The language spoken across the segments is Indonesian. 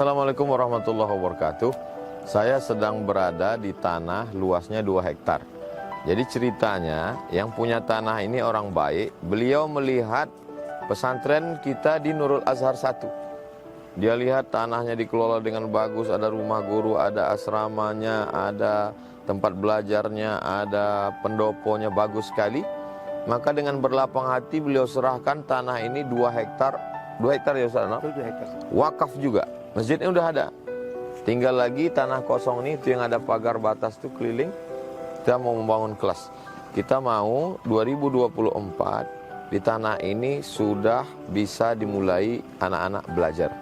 Assalamualaikum warahmatullahi wabarakatuh. Saya sedang berada di tanah luasnya 2 hektar. Jadi ceritanya yang punya tanah ini orang baik. Beliau melihat pesantren kita di Nurul Azhar 1. Dia lihat tanahnya dikelola dengan bagus, ada rumah guru, ada asramanya, ada tempat belajarnya, ada pendoponya, bagus sekali. Maka dengan berlapang hati beliau serahkan tanah ini 2 hektar. 2 hektar ya Ustaz, no? 2 hektar. Wakaf juga. Masjidnya udah ada. Tinggal lagi tanah kosong ini, itu yang ada pagar batas itu keliling. Kita mau membangun kelas. Kita mau 2024 di tanah ini sudah bisa dimulai anak-anak belajar.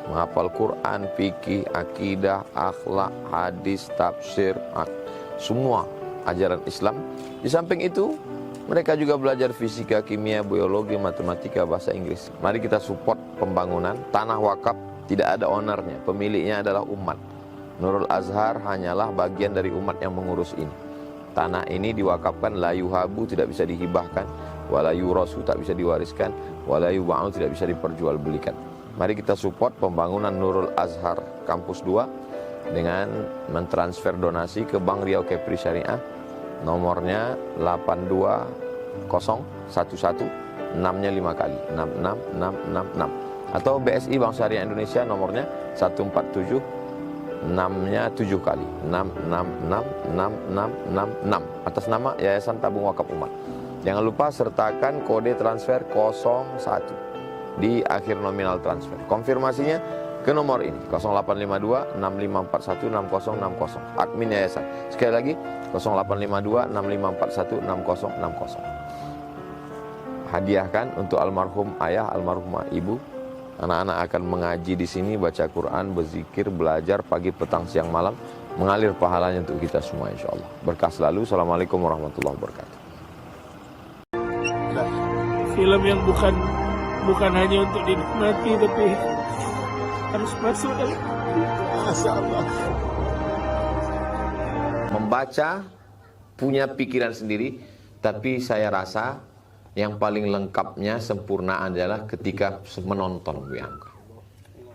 Menghafal Quran, fikih, akidah, akhlak, hadis, tafsir, semua ajaran Islam. Di samping itu, mereka juga belajar fisika, kimia, biologi, matematika, bahasa Inggris. Mari kita support pembangunan tanah wakaf. Tidak ada ownernya, pemiliknya adalah umat. Nurul Azhar hanyalah bagian dari umat yang mengurus ini. Tanah ini diwakafkan, la yuhabu, tidak bisa dihibahkan, wala yurasu, tak bisa diwariskan, wala yuba'u, tidak bisa diperjualbelikan. Mari kita support pembangunan Nurul Azhar Kampus 2 dengan mentransfer donasi ke Bank Riau Kepri Syariah. Nomornya 82011, 6-nya 5 kali, 66666. Atau BSI Bank Syariah Indonesia nomornya 147, 6-nya 7 kali, 6666666, atas nama Yayasan Tabung Wakaf Umat. Jangan lupa sertakan kode transfer 01 di akhir nominal transfer. Konfirmasinya ke nomor ini 0852 6541 6060, admin yayasan. Sekali lagi 0852 6541 6060. Hadiahkan untuk almarhum ayah, almarhumah ibu. Anak-anak akan mengaji di sini, baca Quran, berzikir, belajar pagi, petang, siang, malam, mengalir pahalanya untuk kita semua insya Allah. Berkah selalu. Assalamualaikum warahmatullahi wabarakatuh. Film yang bukan hanya untuk dinikmati, tapi harus masuk dalam. Masya Allah. Membaca punya pikiran sendiri, tapi saya rasa yang paling lengkapnya, sempurna adalah ketika menonton Bu Yanka.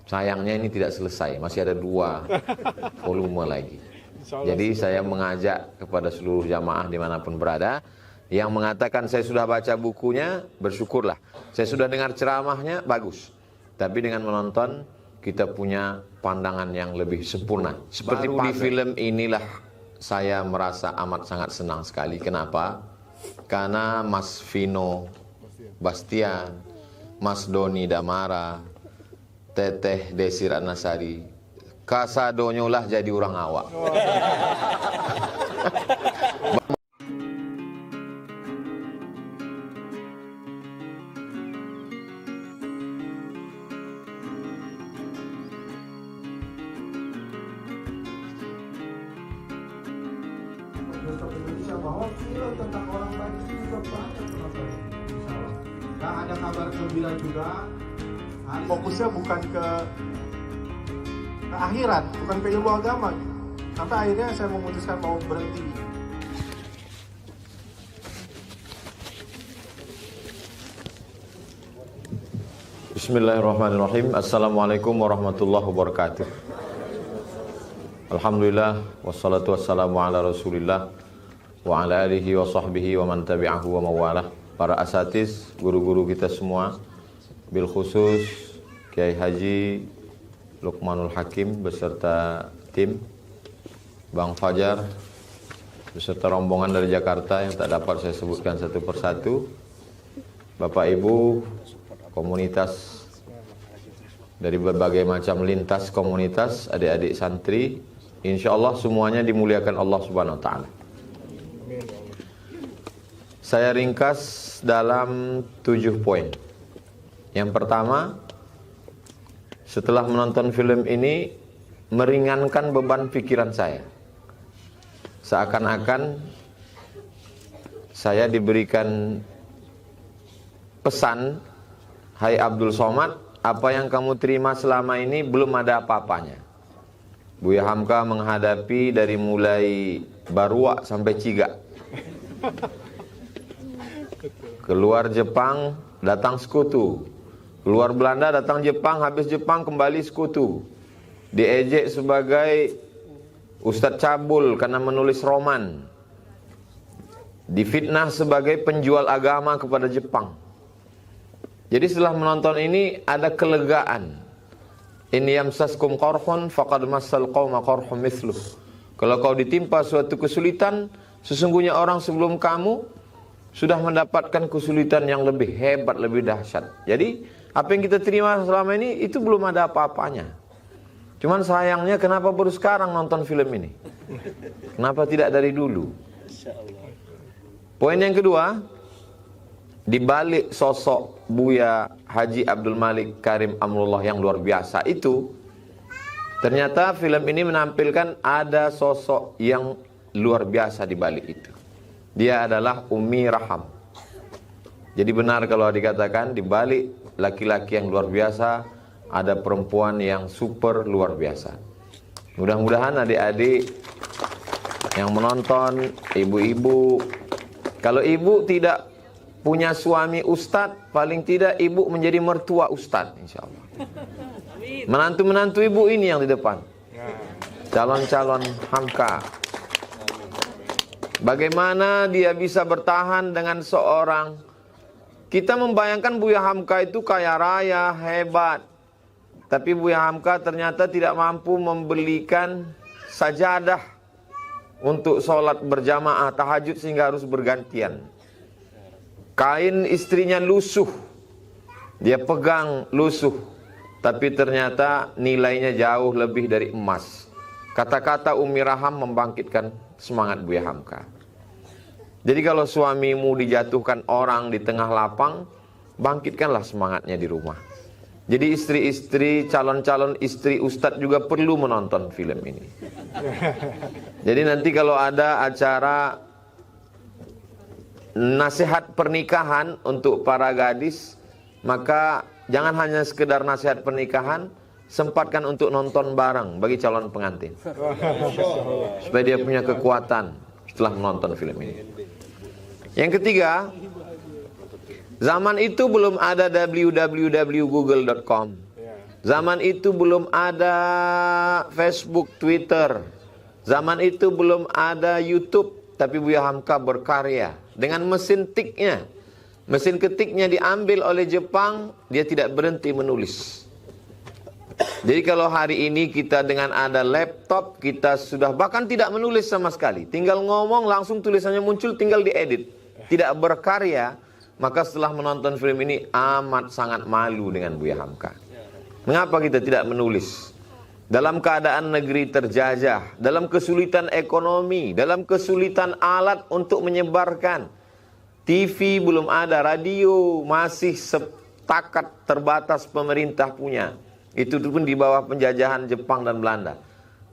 Sayangnya ini tidak selesai, masih ada 2 volume lagi. Jadi saya mengajak kepada seluruh jamaah dimanapun berada, yang mengatakan saya sudah baca bukunya, bersyukurlah. Saya sudah dengar ceramahnya, bagus. Tapi dengan menonton, kita punya pandangan yang lebih sempurna. Seperti di film inilah saya merasa amat sangat senang sekali. Kenapa? Karena Mas Vino Bastian, Mas Doni Damara, Teteh Desi Ratnasari, kasadonyolah jadi orang awak. Indonesia bahwa film tentang orang baik itu juga banyak penonton. Dan ada kabar gembira juga. Fokusnya bukan ke akhirat, bukan ke ilmu agama. Sampai akhirnya saya memutuskan mau berhenti. Bismillahirrahmanirrahim. Assalamualaikum warahmatullahi wabarakatuh. Alhamdulillah, wassalatu wassalamu ala rasulillah wa ala alihi wa sahbihi wa man tabi'ahu wa mawalah. Para asatiz, guru-guru kita semua, bil khusus Kiai Haji Luqmanul Hakim beserta tim, Bang Fajar beserta rombongan dari Jakarta yang tak dapat saya sebutkan satu persatu, Bapak Ibu, komunitas dari berbagai macam lintas komunitas, adik-adik santri, insya Allah semuanya dimuliakan Allah Subhanahu wa Ta'ala. Saya ringkas dalam 7 poin. Yang pertama, setelah menonton film ini, meringankan beban pikiran saya. Seakan-akan saya diberikan pesan, hai Abdul Somad, apa yang kamu terima selama ini belum ada apa-apanya. Buya Hamka menghadapi dari mulai Barua sampai Ciga. Keluar Jepang, datang sekutu. Keluar Belanda, datang Jepang, habis Jepang kembali sekutu. diejek sebagai Ustadz cabul karena menulis roman, difitnah sebagai penjual agama kepada Jepang. Jadi setelah menonton ini ada kelegaan. In yamsaskum qarhun faqad massal qauma qarhum mithluh. Kalau kau ditimpa suatu kesulitan, sesungguhnya orang sebelum kamu sudah mendapatkan kesulitan yang lebih hebat, lebih dahsyat. Jadi apa yang kita terima selama ini itu belum ada apa-apanya. Cuman sayangnya kenapa baru sekarang nonton film ini? Kenapa tidak dari dulu? Poin yang kedua, di balik sosok Buya Haji Abdul Malik Karim Amrullah yang luar biasa itu, ternyata film ini menampilkan ada sosok yang luar biasa di balik itu. Dia adalah Ummi Raham. Jadi benar kalau dikatakan di balik laki-laki yang luar biasa ada perempuan yang super luar biasa. Mudah-mudahan adik-adik yang menonton, ibu-ibu, kalau ibu tidak punya suami ustadz, paling tidak ibu menjadi mertua ustadz, insya Allah. Menantu-menantu ibu ini yang di depan, calon-calon hamka. Bagaimana dia bisa bertahan dengan seorang, kita membayangkan Buya Hamka itu kaya raya, hebat. Tapi Buya Hamka ternyata tidak mampu membelikan sajadah untuk sholat berjamaah tahajud sehingga harus bergantian. Kain istrinya lusuh, dia pegang lusuh, tapi ternyata nilainya jauh lebih dari emas. Kata-kata Ummi Raham membangkitkan semangat Buya Hamka. Jadi kalau suamimu dijatuhkan orang di tengah lapang, bangkitkanlah semangatnya di rumah. Jadi istri-istri, calon-calon istri ustadz juga perlu menonton film ini. Jadi nanti kalau ada acara nasihat pernikahan untuk para gadis, maka jangan hanya sekedar nasihat pernikahan, sempatkan untuk nonton bareng bagi calon pengantin, supaya dia punya kekuatan setelah menonton film ini. Yang ketiga, zaman itu belum ada www.google.com. Zaman itu belum ada Facebook, Twitter. Zaman itu belum ada YouTube. Tapi Buya Hamka berkarya dengan mesin tiknya. Mesin ketiknya diambil oleh Jepang, dia tidak berhenti menulis. Jadi kalau hari ini kita dengan ada laptop, kita sudah bahkan tidak menulis sama sekali. Tinggal ngomong langsung tulisannya muncul, tinggal diedit. Tidak berkarya, maka setelah menonton film ini amat sangat malu dengan Buya Hamka. Mengapa kita tidak menulis? Dalam keadaan negeri terjajah, dalam kesulitan ekonomi, dalam kesulitan alat untuk menyebarkan. TV belum ada, radio masih setakat terbatas pemerintah punya. Itu pun di bawah penjajahan Jepang dan Belanda.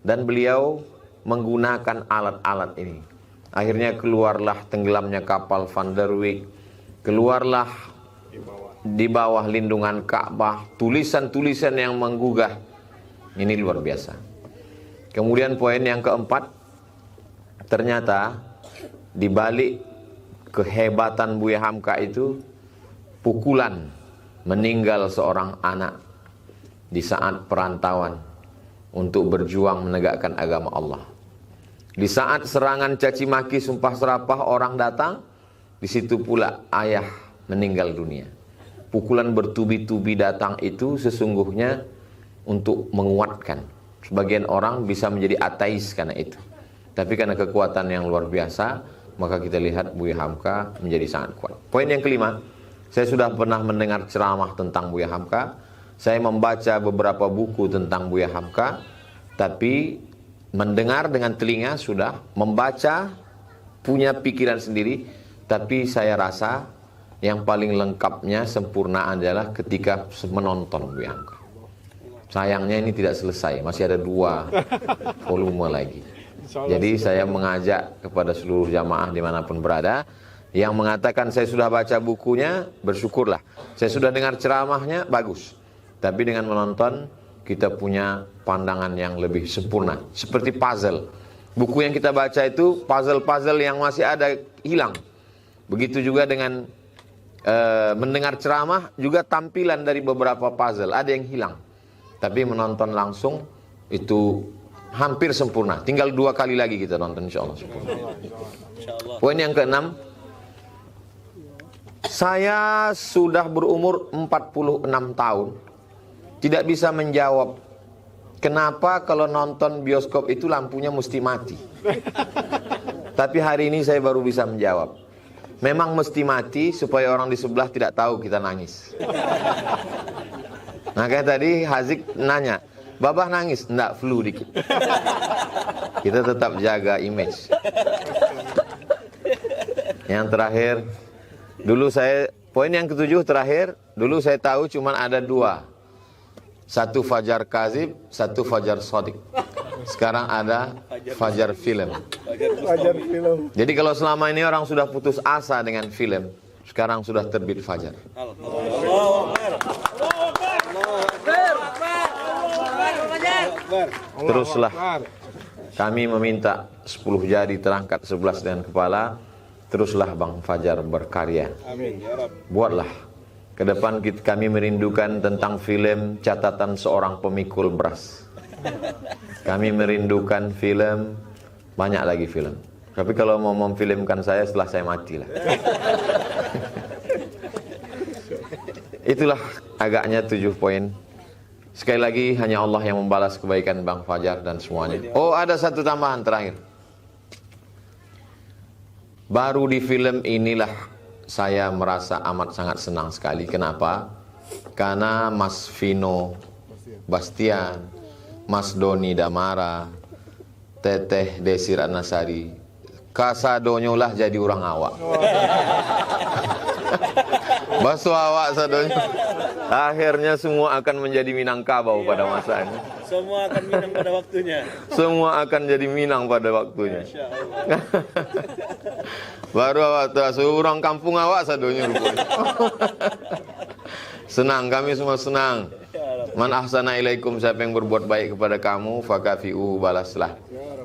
Dan beliau menggunakan alat-alat ini. Akhirnya keluarlah tenggelamnya kapal Van der Wijk. Keluarlah di bawah lindungan Ka'bah tulisan-tulisan yang menggugah. Ini luar biasa. Kemudian poin yang keempat, ternyata di balik kehebatan Buya Hamka itu pukulan meninggal seorang anak di saat perantauan untuk berjuang menegakkan agama Allah. Di saat serangan caci maki sumpah serapah orang datang, di situ pula ayah meninggal dunia. Pukulan bertubi-tubi datang itu sesungguhnya untuk menguatkan. Sebagian orang bisa menjadi ateis karena itu. Tapi karena kekuatan yang luar biasa, maka kita lihat Buya Hamka menjadi sangat kuat. Poin yang kelima, saya sudah pernah mendengar ceramah tentang Buya Hamka. Saya membaca beberapa buku tentang Buya Hamka. Tapi mendengar dengan telinga sudah, membaca punya pikiran sendiri. Tapi saya rasa yang paling lengkapnya, sempurna adalah ketika menonton Buya Hamka. Sayangnya ini tidak selesai, masih ada 2 volume lagi. Jadi saya mengajak kepada seluruh jamaah dimanapun berada, yang mengatakan saya sudah baca bukunya, bersyukurlah. Saya sudah dengar ceramahnya, bagus. Tapi dengan menonton, kita punya pandangan yang lebih sempurna. Seperti puzzle. Buku yang kita baca itu, puzzle-puzzle yang masih ada hilang. Begitu juga dengan mendengar ceramah, juga tampilan dari beberapa puzzle, ada yang hilang. Tapi menonton langsung, itu hampir sempurna. Tinggal 2 kali lagi kita nonton, insya Allah sempurna. Poin yang keenam, saya sudah berumur 46 tahun, tidak bisa menjawab kenapa kalau nonton bioskop itu lampunya mesti mati. Tapi hari ini saya baru bisa menjawab. Memang mesti mati supaya orang di sebelah tidak tahu kita nangis. Nah kayak tadi Hazik nanya, Babah nangis? Enggak, flu dikit. Kita tetap jaga image. Yang terakhir, dulu saya, poin yang ke-7 terakhir, dulu saya tahu cuma ada 2. Satu fajar kazib, satu fajar sodik. Sekarang ada fajar film. Fajar film. Jadi kalau selama ini orang sudah putus asa dengan film, sekarang sudah terbit fajar. Teruslah kami meminta 10 jari terangkat 11 dengan kepala. Teruslah Bang Fajar berkarya. Buatlah. Ke depan kami merindukan tentang film Catatan Seorang Pemikul Beras. Kami merindukan film, banyak lagi film. Tapi kalau mau memfilmkan saya setelah saya mati lah. Itulah agaknya 7 poin. Sekali lagi hanya Allah yang membalas kebaikan Bang Fajar dan semuanya. Oh, ada satu tambahan terakhir. Baru di film inilah saya merasa amat sangat senang sekali. Kenapa? Karena Mas Vino Bastian, Mas Doni Damara, Teteh Desi Ratnasari, kasadonyo lah jadi orang awak. Basuh awak sadonyo. Akhirnya semua akan menjadi Minangkabau pada masanya. Semua akan Minang pada waktunya. Semua akan jadi Minang pada waktunya. Baru awak tahu orang kampung awak sadonyo rupanya. Senang, kami semua senang. Man ahsana ilaikum, siapa yang berbuat baik kepada kamu, fakafi'u, balaslah.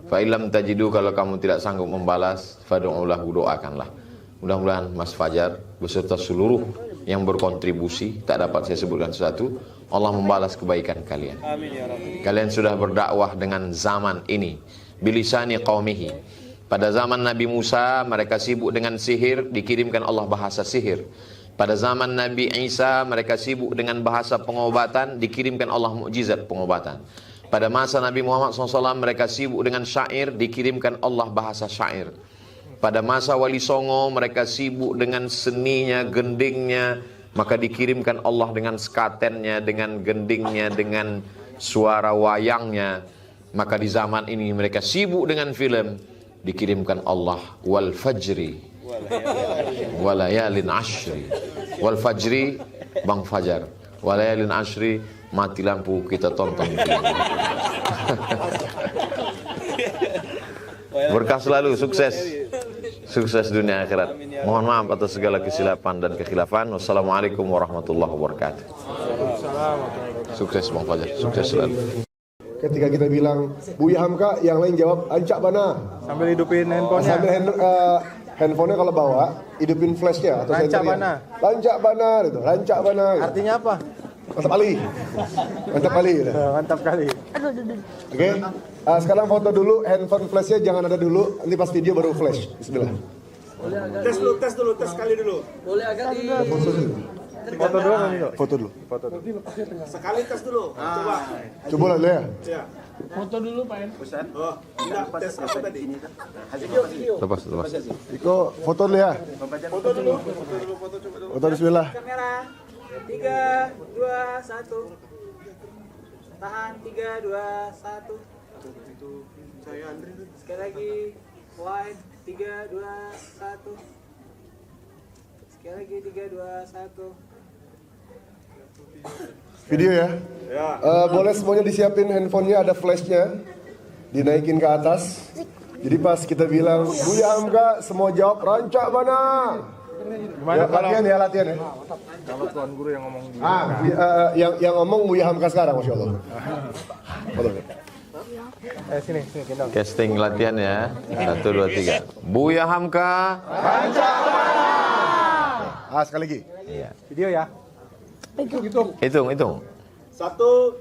Fa illam tajidu, kalau kamu tidak sanggup membalas, fad'ulahu, doakanlah. Mudah-mudahan Mas Fajar beserta seluruh yang berkontribusi, tak dapat saya sebutkan sesuatu, Allah membalas kebaikan kalian. Amin ya Rabbi. Kalian sudah berdakwah dengan zaman ini, bilisani qaumihi. Pada zaman Nabi Musa mereka sibuk dengan sihir, dikirimkan Allah bahasa sihir. Pada zaman Nabi Isa mereka sibuk dengan bahasa pengobatan, dikirimkan Allah mukjizat pengobatan. Pada masa Nabi Muhammad SAW mereka sibuk dengan syair, dikirimkan Allah bahasa syair. Pada masa Wali Songo mereka sibuk dengan seninya, gendingnya, maka dikirimkan Allah dengan skatennya, dengan gendingnya, dengan suara wayangnya. Maka di zaman ini mereka sibuk dengan film, dikirimkan Allah wal fajri walayalin ashri. Wal fajri Bang Fajar, walayalin ashri mati lampu kita tonton film. Berkah selalu, sukses. Sukses dunia akhirat. Mohon maaf atas segala kesilapan dan kekhilafan. Wassalamualaikum warahmatullahi wabarakatuh. Sukses Bang Fajar, sukses selalu. Ketika kita bilang Buya Hamka, yang lain jawab Ancak Bana. Sambil hidupin handphonenya. Sambil handphonenya kalau bawa, hidupin flashnya atau Rancak senternya. Bana. Rancak Bana gitu, Rancak Bana. Gitu. Artinya apa? Mantap kali. Mantap kali gitu. Mantap kali. Oke. Sekarang foto dulu, handphone flashnya jangan ada dulu, nanti pas video baru flash. Bismillah. Tes dulu, tes kali dulu. Boleh agak di Foto dulu kan itu? Foto dulu. Sekali tes dulu. Coba. Coba lah ya. Ya. Foto dulu Pak En. Oh, enggak, tes apa tadi? Lepas. Iko foto dulu ya. Foto dulu, foto coba dulu. Foto bismillah. kamera. 3, 2, 1. Tahan 3, 2, 1. Itu saya Andri. Sekali lagi. Wide 3, 2, 1. Sekali lagi 3, 2, 1. Video ya. Ya. Boleh semuanya disiapin handphonenya, ada flashnya, dinaikin ke atas. Jadi pas kita bilang Buya Hamka, semua jawab Rancak Bana. Gimana Ya, kalau latihan ya. kalau tuan guru yang ngomong gitu? Yang ngomong Buya Hamka sekarang, masya Allah. Foto. Sini gendong. Casting latihan ya. 1, 2, 3. Buya Hamka. Sekali lagi. Iya. Video ya. Hitung. Hitung. 1,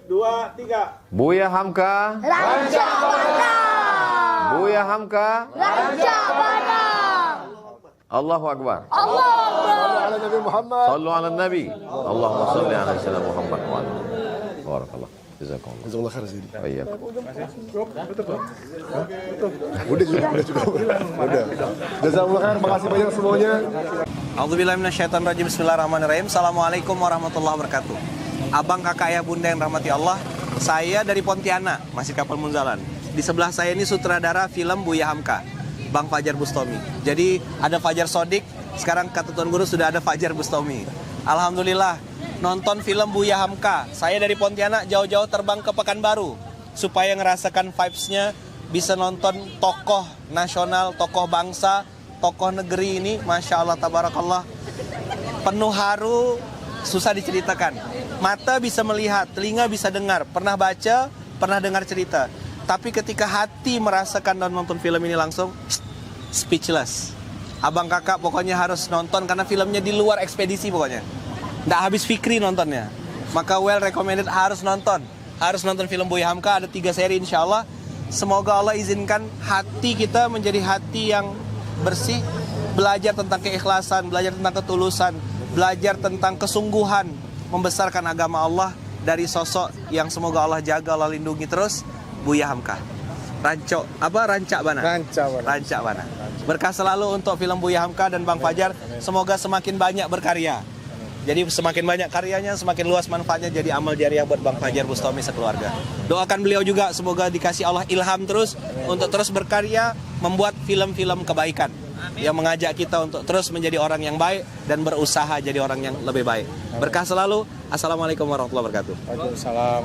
2, 3. Buya Hamka. Raja Bana. Buya Hamka. Raja Bana. Allahu Akbar. Allah Akbar. Ala Nabi Muhammad. Sallu ala Nabi. Allahumma salli ala sayyidina Muhammad wa ala. Barakallah. Jazakumullah. Jazakallah khair Zidi. Wa iyyakum. Udah juga. Udah. Jazakallah khair, makasih banyak semuanya. A'udzubillahiminasyaitonirrajim. Bismillahirrahmanirrahim. Assalamualaikum warahmatullahi wabarakatuh. Abang, kakak, ayah, bunda yang rahmati Allah. Saya dari Pontianak, masih kapal Munzalan. Di sebelah saya ini sutradara film Buya Hamka, Bang Fajar Bustomi. Jadi ada Fajar Sodik, sekarang kata Tuan Guru sudah ada Fajar Bustomi. Alhamdulillah, nonton film Buya Hamka. Saya dari Pontianak jauh-jauh terbang ke Pekanbaru supaya ngerasakan vibes-nya, bisa nonton tokoh nasional, tokoh bangsa, tokoh negeri ini. Masya Allah, tabarakallah. Penuh haru, susah diceritakan. Mata bisa melihat, telinga bisa dengar. Pernah baca, pernah dengar cerita. Tapi ketika hati merasakan dan nonton film ini langsung, speechless. Abang kakak pokoknya harus nonton karena filmnya di luar ekspedisi pokoknya. Nggak habis fikri nontonnya. Maka well recommended, harus nonton. Harus nonton film Buya Hamka, ada 3 seri insya Allah. Semoga Allah izinkan hati kita menjadi hati yang bersih. Belajar tentang keikhlasan, belajar tentang ketulusan, belajar tentang kesungguhan membesarkan agama Allah dari sosok yang semoga Allah jaga, Allah lindungi terus, Buya Hamka. Rancak Bana. Berkah selalu untuk film Buya Hamka dan Bang Fajar. Semoga semakin banyak berkarya. Jadi semakin banyak karyanya, semakin luas manfaatnya, jadi amal jariah buat Bang Fajar Bustomi sekeluarga. Doakan beliau juga semoga dikasih Allah ilham terus untuk terus berkarya, membuat film-film kebaikan yang mengajak kita untuk terus menjadi orang yang baik dan berusaha jadi orang yang lebih baik. Berkah selalu. Assalamualaikum warahmatullahi wabarakatuh. Waalaikumsalam.